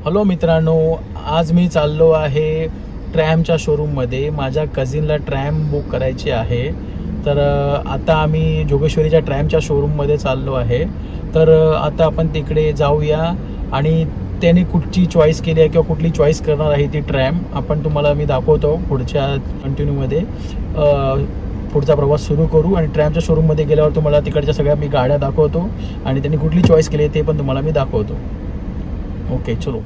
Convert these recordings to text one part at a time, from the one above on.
Hello मित्रांनो, आज मी चाललो आहे ट्रॅमच्या शोरूममध्ये. माझ्या कझिनला ट्रॅम बुक करायची आहे. तर आता आम्ही जोगेश्वरीच्या ट्रॅमच्या शोरूममध्ये चाललो आहे. तर आता आपण तिकडे जाऊया आणि त्याने कुठची चॉईस केली आहे किंवा कुठली चॉईस करणार आहे ती ट्रॅम आपण तुम्हाला मी दाखवतो पुढच्या कंटिन्यूमध्ये. पुढचा प्रवास सुरू करू आणि ट्रॅमच्या शोरूममध्ये गेल्यावर तुम्हाला तिकडच्या सगळ्या मी गाड्या दाखवतो आणि त्यांनी कुठली चॉईस केली आहे ते पण तुम्हाला मी दाखवतो. ओके चलो.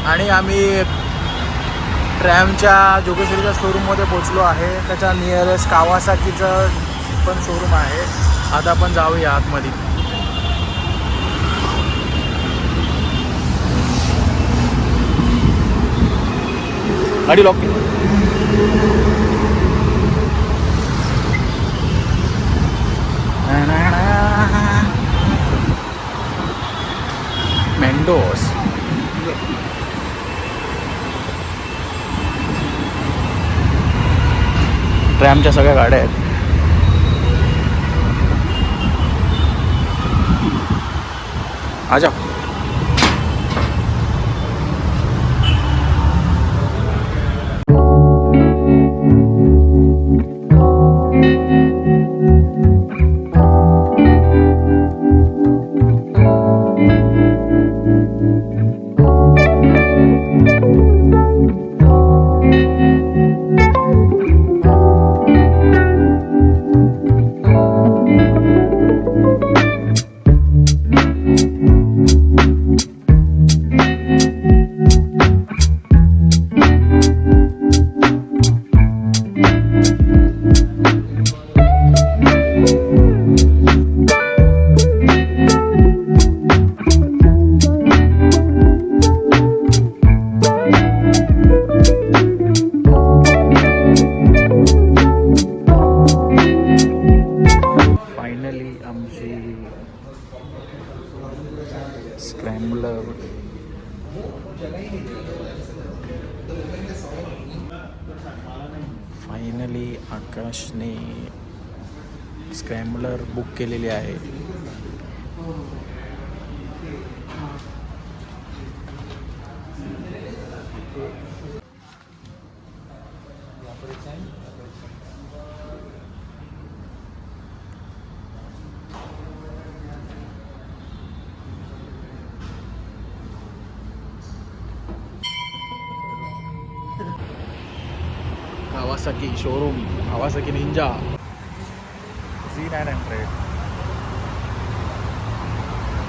आणि आम्ही ट्रॅमच्या जोगेश्वरीच्या शोरूममध्ये पोचलो आहे. त्याच्या नियरेस्ट कावासाकीचं पण शोरूम आहे. आता आपण जाऊया आतमध्ये. गाडी लॉक केली. मेंडोस ट्रॅमच्या सगळ्या गाड्या आहेत. आजा. स्क्रॅम्बलर फायनली आकाशने स्क्रॅम्बलर बुक केलेली आहे. Kawasaki showroom, Kawasaki Ninja Z900.